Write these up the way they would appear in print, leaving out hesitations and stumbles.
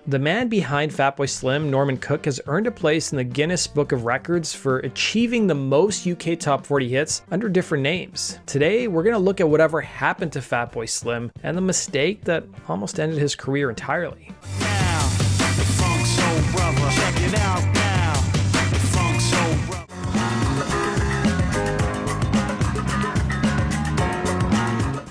The man behind Fatboy Slim, Norman Cook, has earned a place in the Guinness Book of Records for achieving the most UK Top 40 hits under different names. Today, we're going to look at whatever happened to Fatboy Slim and the mistake that almost ended his career entirely. Now, the Funk Soul Brother, check it out now, the Funk Soul Brother.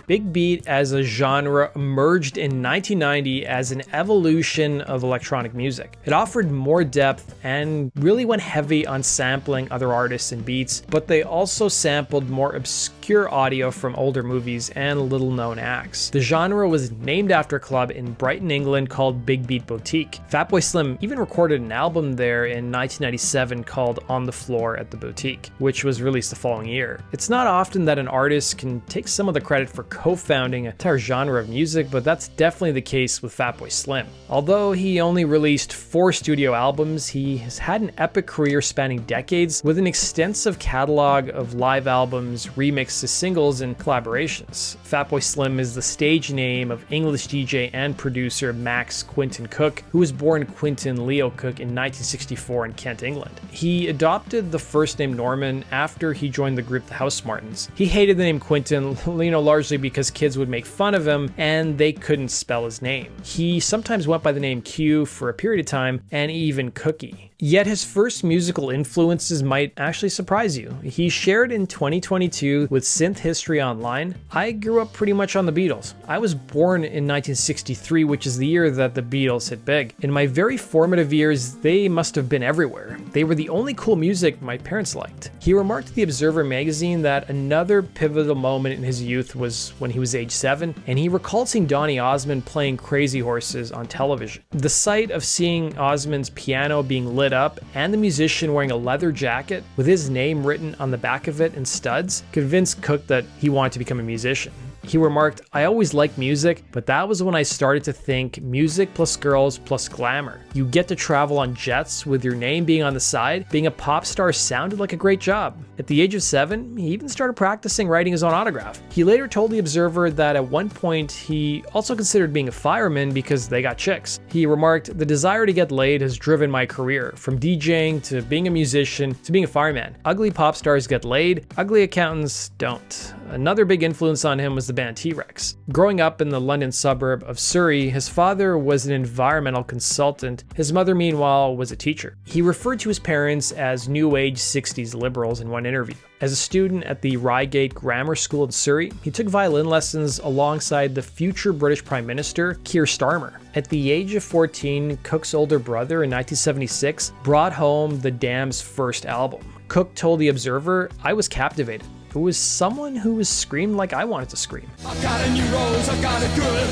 Big beat as a genre emerged in 1990 as an evolution of electronic music. It offered more depth and really went heavy on sampling other artists and beats, but they also sampled more obscure audio from older movies and little-known acts. The genre was named after a club in Brighton, England called Big Beat Boutique. Fatboy Slim even recorded an album there in 1997 called On the Floor at the Boutique, which was released the following year. It's not often that an artist can take some of the credit for co-founding an entire genre of music, but that's definitely the case with Fatboy Slim. Although he only released 4 studio albums, he has had an epic career spanning decades with an extensive catalog of live albums, remixes, singles, and collaborations. Fatboy Slim is the stage name of English DJ and producer Max Quinton Cook, who was born Quinton Leo Cook in 1964 in Kent, England. He adopted the first name Norman after he joined the group the Housemartins. He hated the name Quinton, largely because kids would make fun of him and they couldn't spell his name. He sometimes went by the name Q for a period of time, and even Cookie. Yet his first musical influences might actually surprise you. He shared in 2022 with Synth History Online, "I grew up pretty much on the Beatles. I was born in 1963, which is the year that the Beatles hit big. In my very formative years, they must have been everywhere. They were the only cool music my parents liked." He remarked to the Observer magazine that another pivotal moment in his youth was when he was age 7, and he recalled seeing Donny Osmond playing Crazy Horses on television. The sight of seeing Osmond's piano being lit up and the musician wearing a leather jacket with his name written on the back of it in studs convinced Cook that he wanted to become a musician. He remarked, "I always liked music, but that was when I started to think music plus girls plus glamour. You get to travel on jets with your name being on the side. Being a pop star sounded like a great job." At the age of 7, he even started practicing writing his own autograph. He later told the Observer that at one point he also considered being a fireman because they got chicks. He remarked, "The desire to get laid has driven my career, from DJing to being a musician to being a fireman. Ugly pop stars get laid, ugly accountants don't." Another big influence on him was the band T-Rex. Growing up in the London suburb of Surrey, his father was an environmental consultant. His mother, meanwhile, was a teacher. He referred to his parents as New Age 60s liberals in one interview. As a student at the Reigate Grammar School in Surrey, he took violin lessons alongside the future British Prime Minister, Keir Starmer. At the age of 14, Cook's older brother in 1976 brought home the Damned's first album. Cook told the Observer, "I was captivated. It was someone who was screamed like I wanted to scream." I've got a new rose, I've got a good.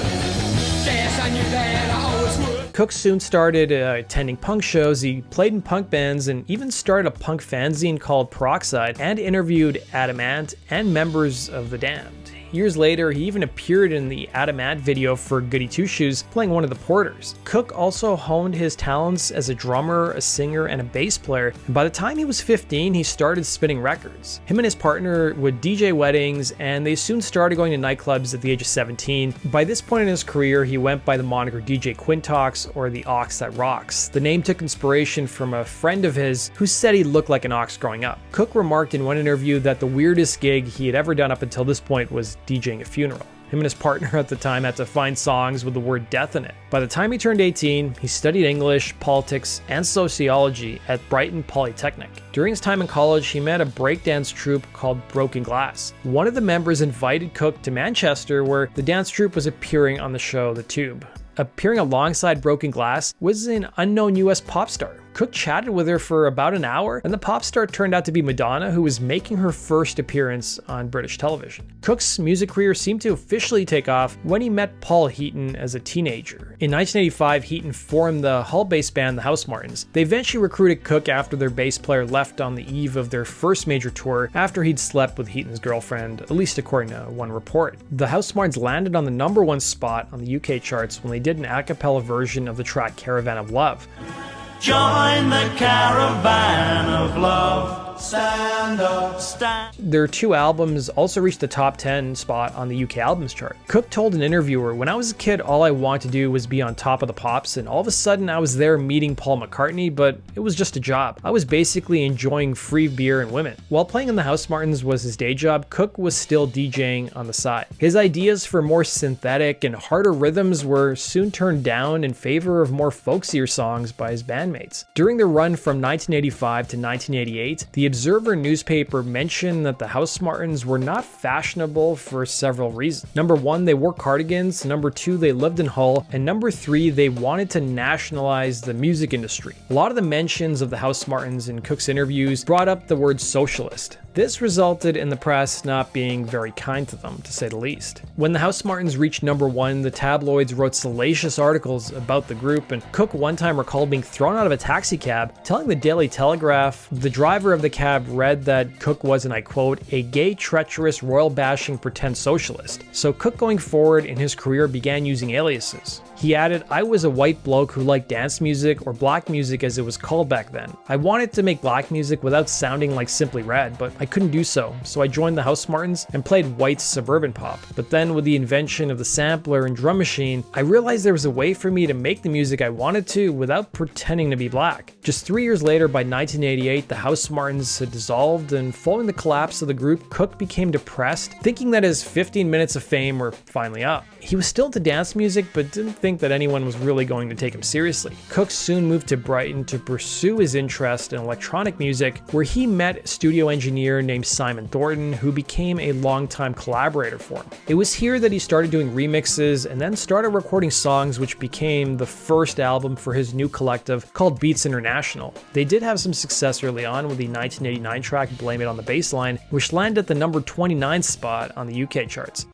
Yes, I knew that I always would. Cook soon started attending punk shows, he played in punk bands, and even started a punk fanzine called Peroxide, and interviewed Adam Ant and members of the Damned. Years later, he even appeared in the Adam Ant video for Goody Two Shoes, playing one of the Porters. Cook also honed his talents as a drummer, a singer, and a bass player, and by the time he was 15, he started spinning records. Him and his partner would DJ weddings, and they soon started going to nightclubs at the age of 17. By this point in his career, he went by the moniker DJ Quintox, or the Ox That Rocks. The name took inspiration from a friend of his who said he looked like an ox growing up. Cook remarked in one interview that the weirdest gig he had ever done up until this point was DJing a funeral. Him and his partner at the time had to find songs with the word death in it. By the time he turned 18, he studied English, politics, and sociology at Brighton Polytechnic. During his time in college, he met a breakdance troupe called Broken Glass. One of the members invited Cook to Manchester, where the dance troupe was appearing on the show The Tube. Appearing alongside Broken Glass was an unknown US pop star. Cook chatted with her for about an hour, and the pop star turned out to be Madonna, who was making her first appearance on British television. Cook's music career seemed to officially take off when he met Paul Heaton as a teenager. In 1985, Heaton formed the Hull-based band the Housemartins. They eventually recruited Cook after their bass player left on the eve of their first major tour after he'd slept with Heaton's girlfriend, at least according to one report. The Housemartins landed on the #1 spot on the UK charts when they did an a cappella version of the track Caravan of Love. Join the caravan of love. stand up, stand. Their two albums also reached the top 10 spot on the UK albums chart. Cook told an interviewer, "When I was a kid, all I wanted to do was be on top of the pops, and all of a sudden I was there meeting Paul McCartney, but it was just a job. I was basically enjoying free beer and women." While playing in the Housemartins was his day job, Cook was still DJing on the side. His ideas for more synthetic and harder rhythms were soon turned down in favor of more folksier songs by his bandmates. During the run from 1985 to 1988, the Observer newspaper mentioned that the Housemartins were not fashionable for several reasons. Number one, they wore cardigans. Number two, they lived in Hull. And number three, they wanted to nationalize the music industry. A lot of the mentions of the Housemartins in Cook's interviews brought up the word socialist. This resulted in the press not being very kind to them, to say the least. When the Housemartins reached number one, the tabloids wrote salacious articles about the group, and Cook one time recalled being thrown out of a taxi cab, telling the Daily Telegraph the driver of the cab read that Cook was, and I quote, "a gay, treacherous, royal-bashing pretend socialist." So Cook going forward in his career began using aliases. He added, "I was a white bloke who liked dance music, or black music as it was called back then. I wanted to make black music without sounding like Simply Red, but I couldn't do so I joined the Housemartins and played white suburban pop. But then with the invention of the sampler and drum machine, I realized there was a way for me to make the music I wanted to without pretending to be black." Just 3 years later, by 1988, the Housemartins had dissolved, and following the collapse of the group, Cook became depressed, thinking that his 15 minutes of fame were finally up. He was still into dance music, but didn't think that anyone was really going to take him seriously. Cook soon moved to Brighton to pursue his interest in electronic music, where he met a studio engineer named Simon Thornton, who became a longtime collaborator for him. It was here that he started doing remixes and then started recording songs, which became the first album for his new collective called Beats International. They did have some success early on with the 1989 track Blame It on the Bassline, which landed at the number 29 spot on the UK charts.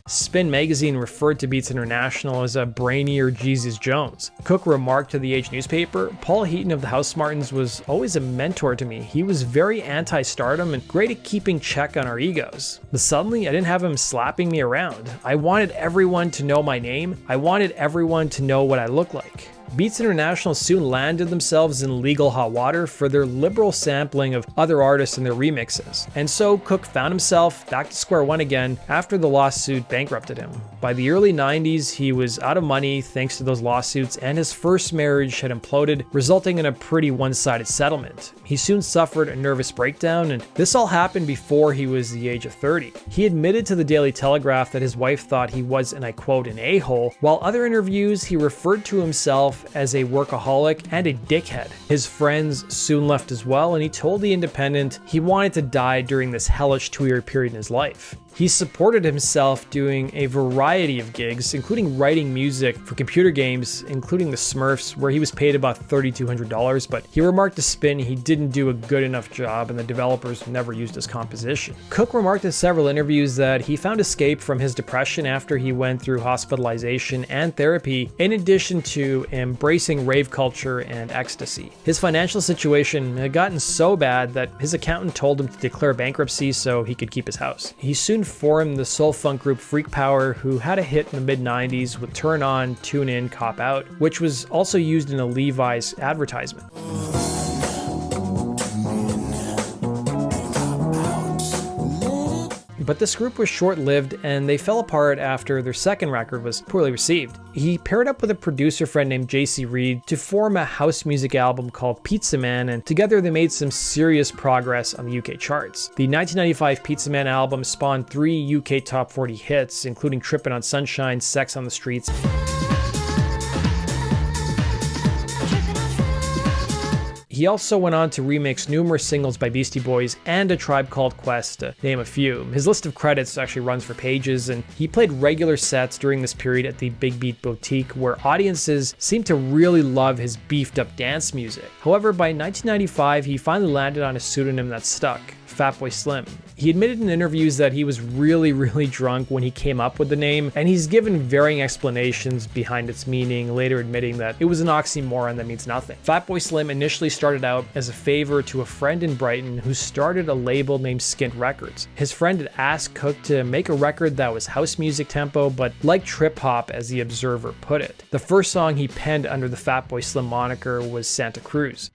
Spin magazine referred to Beats International as a brainier Jesus Jones. Cook remarked to the Age newspaper, "Paul Heaton of the Housemartins was always a mentor to me. He was very anti-stardom and great at keeping check on our egos. But suddenly I didn't have him slapping me around. I wanted everyone to know my name. I wanted everyone to know what I look like." Beats International soon landed themselves in legal hot water for their liberal sampling of other artists in their remixes. And so Cook found himself back to square one again after the lawsuit bankrupted him. By the early 90s, he was out of money thanks to those lawsuits, and his first marriage had imploded, resulting in a pretty one-sided settlement. He soon suffered a nervous breakdown, and this all happened before he was the age of 30. He admitted to the Daily Telegraph that his wife thought he was, and I quote, "an a-hole," while other interviews he referred to himself as a workaholic and a dickhead. His friends soon left as well, and he told The Independent he wanted to die during this hellish 2-year period in his life. He supported himself doing a variety of gigs, including writing music for computer games, including the Smurfs, where he was paid about $3,200, but he remarked to Spin he didn't do a good enough job and the developers never used his composition. Cook remarked in several interviews that he found escape from his depression after he went through hospitalization and therapy, in addition to embracing rave culture and ecstasy. His financial situation had gotten so bad that his accountant told him to declare bankruptcy so he could keep his house. He soon formed the soul funk group Freak Power, who had a hit in the mid-90s with Turn On, Tune In, Cop Out, which was also used in a Levi's advertisement. But this group was short-lived, and they fell apart after their second record was poorly received. He paired up with a producer friend named JC Reed to form a house music album called Pizza Man, and together they made some serious progress on the UK charts. The 1995 Pizza Man album spawned 3 UK top 40 hits, including Trippin' on Sunshine, Sex on the Streets, He also went on to remix numerous singles by Beastie Boys and A Tribe Called Quest, to name a few. His list of credits actually runs for pages, and he played regular sets during this period at the Big Beat Boutique, where audiences seemed to really love his beefed up dance music. However, by 1995, he finally landed on a pseudonym that stuck, Fatboy Slim. He admitted in interviews that he was really drunk when he came up with the name, and he's given varying explanations behind its meaning, later admitting that it was an oxymoron that means nothing. Fatboy Slim initially started out as a favor to a friend in Brighton who started a label named Skint Records. His friend had asked Cook to make a record that was house music tempo, but like trip-hop, as the Observer put it. The first song he penned under the Fatboy Slim moniker was Santa Cruz.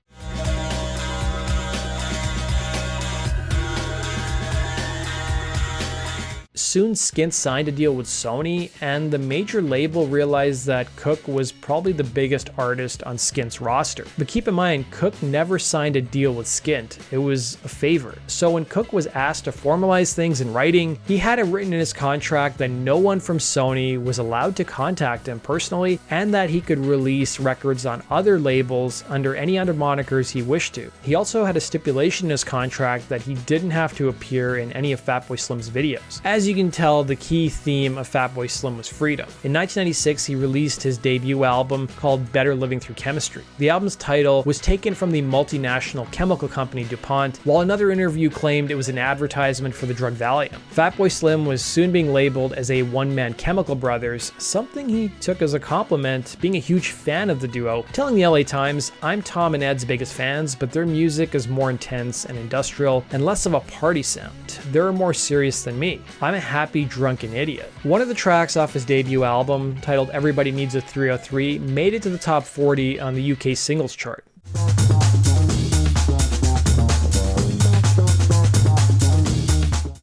Soon Skint signed a deal with Sony, and the major label realized that Cook was probably the biggest artist on Skint's roster. But keep in mind, Cook never signed a deal with Skint. It was a favor. So when Cook was asked to formalize things in writing, he had it written in his contract that no one from Sony was allowed to contact him personally, and that he could release records on other labels under any other monikers he wished to. He also had a stipulation in his contract that he didn't have to appear in any of Fatboy Slim's videos. As you can tell, the key theme of Fatboy Slim was freedom. In 1996, he released his debut album called Better Living Through Chemistry. The album's title was taken from the multinational chemical company DuPont, while another interview claimed it was an advertisement for the drug Valium. Fatboy Slim was soon being labeled as a one-man Chemical Brothers, something he took as a compliment, being a huge fan of the duo, telling the LA Times, "I'm Tom and Ed's biggest fans, but their music is more intense and industrial and less of a party sound. They're more serious than me. I'm a happy drunken idiot." One of the tracks off his debut album, titled Everybody Needs a 303, made it to the top 40 on the UK singles chart.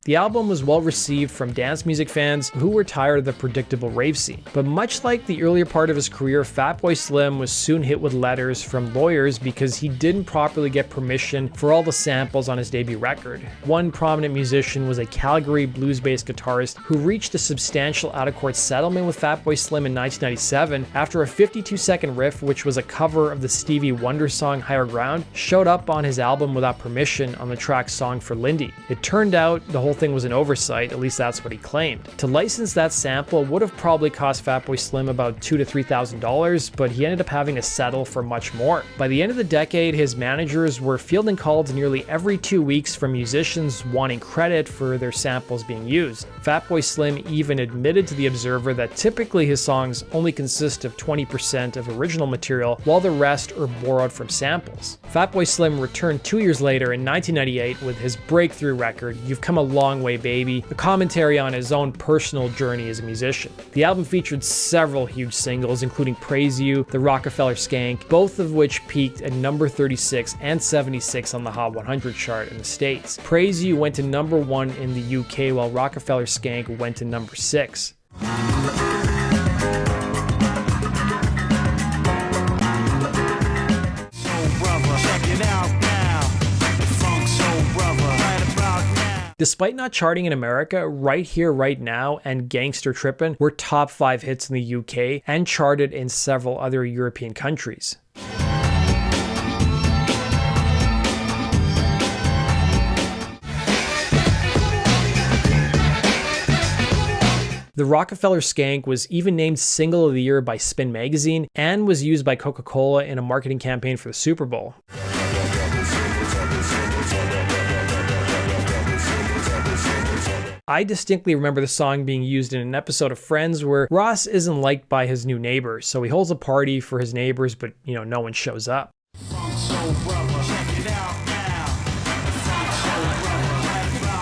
The album was well received from dance music fans who were tired of the predictable rave scene. But much like the earlier part of his career, Fatboy Slim was soon hit with letters from lawyers because he didn't properly get permission for all the samples on his debut record. One prominent musician was a Calgary blues-based guitarist who reached a substantial out-of-court settlement with Fatboy Slim in 1997 after a 52-second riff, which was a cover of the Stevie Wonder song Higher Ground, showed up on his album without permission on the track Song for Lindy. It turned out the whole thing was an oversight, at least that's what he claimed. To license that sample would have probably cost Fatboy Slim about $2,000 to $3,000, but he ended up having to settle for much more. By the end of the decade, his managers were fielding calls nearly every 2 weeks from musicians wanting credit for their samples being used. Fatboy Slim even admitted to the Observer that typically his songs only consist of 20% of original material, while the rest are borrowed from samples. Fatboy Slim returned 2 years later in 1998 with his breakthrough record, You've Come a Long Way Baby, a commentary on his own personal journey as a musician. The album featured several huge singles, including Praise You, The Rockefeller Skank, both of which peaked at number 36 and 76 on the Hot 100 chart in the States. Praise You went to number 1 in the UK, while Rockefeller Skank went to number 6. Despite not charting in America, Right Here, Right Now and Gangster Trippin' were top 5 hits in the UK and charted in several other European countries. The Rockefeller Skank was even named Single of the Year by Spin Magazine and was used by Coca-Cola in a marketing campaign for the Super Bowl. I distinctly remember the song being used in an episode of Friends where Ross isn't liked by his new neighbors, so he holds a party for his neighbors, but no one shows up.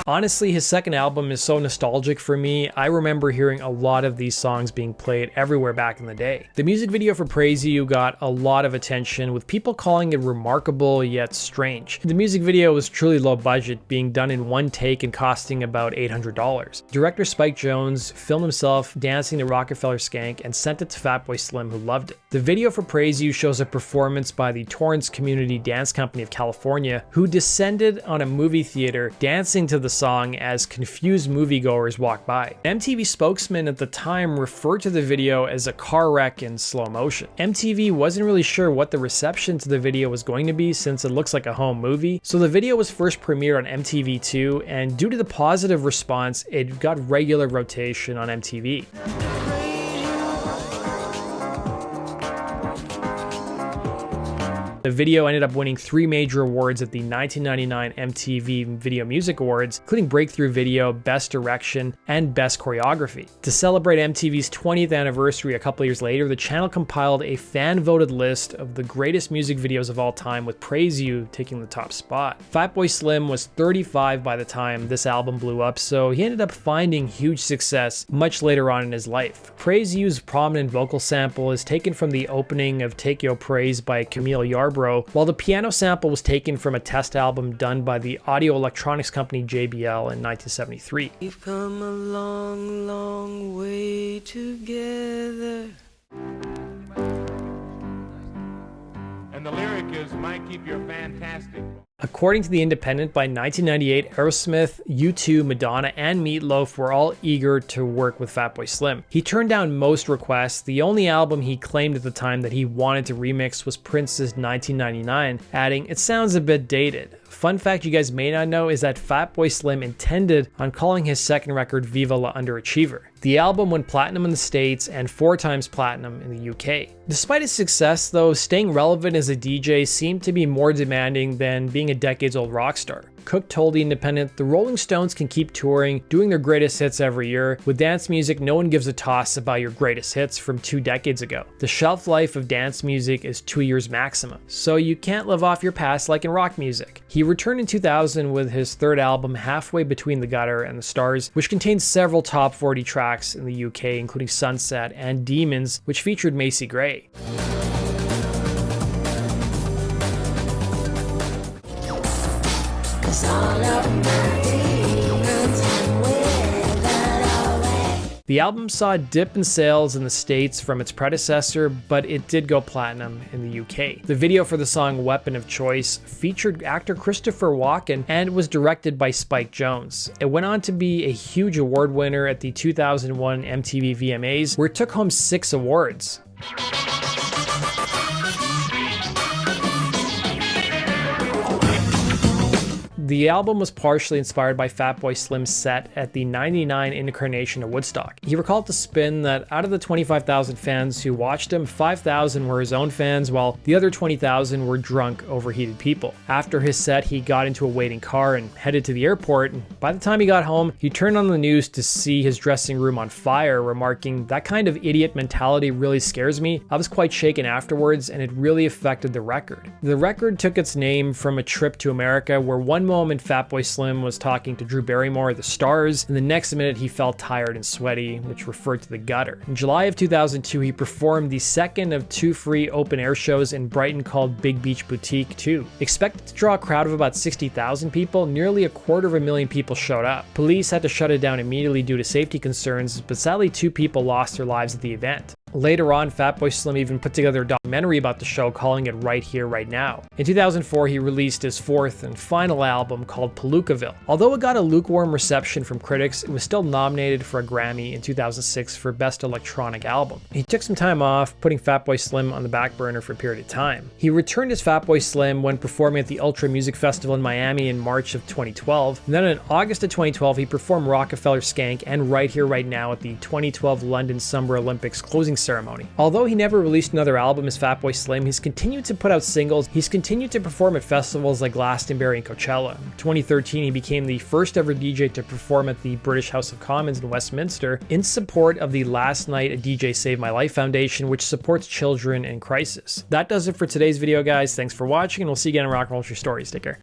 Honestly, his second album is so nostalgic for me. I remember hearing a lot of these songs being played everywhere back in the day. The music video for Praise You got a lot of attention, with people calling it remarkable yet strange. The music video was truly low budget, being done in one take and costing about $800. Director Spike Jonze filmed himself dancing to Rockefeller Skank and sent it to Fatboy Slim, who loved it. The video for Praise You shows a performance by the Torrance Community Dance Company of California, who descended on a movie theater dancing to the song as confused moviegoers walk by. An MTV spokesman at the time referred to the video as a car wreck in slow motion. MTV wasn't really sure what the reception to the video was going to be, since it looks like a home movie, so the video was first premiered on MTV2, and due to the positive response, it got regular rotation on MTV. The The video ended up winning 3 major awards at the 1999 MTV Video Music Awards, including Breakthrough Video, Best Direction, and Best Choreography. To celebrate MTV's 20th anniversary a couple years later, the channel compiled a fan-voted list of the greatest music videos of all time, with Praise You taking the top spot. Fatboy Slim was 35 by the time this album blew up, so he ended up finding huge success much later on in his life. Praise You's prominent vocal sample is taken from the opening of Take Your Praise by Camille Yarbrough, while the piano sample was taken from a test album done by the audio electronics company JBL in 1973. We've come a long, long way together. And the lyric is, might keep your fantastic. According to The Independent, by 1998, Aerosmith, U2, Madonna, and Meatloaf were all eager to work with Fatboy Slim. He turned down most requests. The only album he claimed at the time that he wanted to remix was Prince's 1999, adding, "It sounds a bit dated." Fun fact you guys may not know is that Fatboy Slim intended on calling his second record Viva La Underachiever. The album went platinum in the States and 4 times platinum in the UK. Despite its success though, staying relevant as a DJ seemed to be more demanding than being a decades-old rock star. Cook told The Independent, "The Rolling Stones can keep touring, doing their greatest hits every year. With dance music, no one gives a toss about your greatest hits from 2 decades ago. The shelf life of dance music is 2 years maximum, so you can't live off your past like in rock music." He returned in 2000 with his 3rd album, Halfway Between the Gutter and the Stars, which contains several top 40 tracks in the UK, including Sunset and Demons, which featured Macy Gray. The album saw a dip in sales in the States from its predecessor, but it did go platinum in the UK. The video for the song Weapon of Choice featured actor Christopher Walken and was directed by Spike Jonze. It went on to be a huge award winner at the 2001 MTV VMAs, where it took home 6 awards. The album was partially inspired by Fatboy Slim's set at the '99 incarnation of Woodstock. He recalled the spin that out of the 25,000 fans who watched him, 5,000 were his own fans, while the other 20,000 were drunk, overheated people. After his set, he got into a waiting car and headed to the airport, and by the time he got home, he turned on the news to see his dressing room on fire, remarking, "That kind of idiot mentality really scares me. I was quite shaken afterwards, and it really affected the record." The record took its name from a trip to America where one moment Fatboy Slim was talking to Drew Barrymore, the Stars, and the next minute he felt tired and sweaty, which referred to the gutter. In July of 2002, he performed the second of 2 free open-air shows in Brighton called Big Beach Boutique 2. Expected to draw a crowd of about 60,000 people, nearly 250,000 people showed up. Police had to shut it down immediately due to safety concerns, but sadly 2 people lost their lives at the event. Later on, Fatboy Slim even put together a documentary about the show, calling it Right Here, Right Now. In 2004, he released his 4th and final album called Palookaville. Although it got a lukewarm reception from critics, it was still nominated for a Grammy in 2006 for Best Electronic Album. He took some time off, putting Fatboy Slim on the back burner for a period of time. He returned as Fatboy Slim when performing at the Ultra Music Festival in Miami in March of 2012. And then in August of 2012, he performed Rockefeller Skank and Right Here, Right Now at the 2012 London Summer Olympics closing ceremony. Although he never released another album as Fatboy Slim, he's continued to put out singles. He's continued to perform at festivals like Glastonbury and Coachella. In 2013, he became the first ever DJ to perform at the British House of Commons in Westminster in support of the Last Night a DJ Saved My Life Foundation, which supports children in crisis. That does it for today's video, guys. Thanks for watching, and we'll see you again in Rock and Roll Stories. Take care.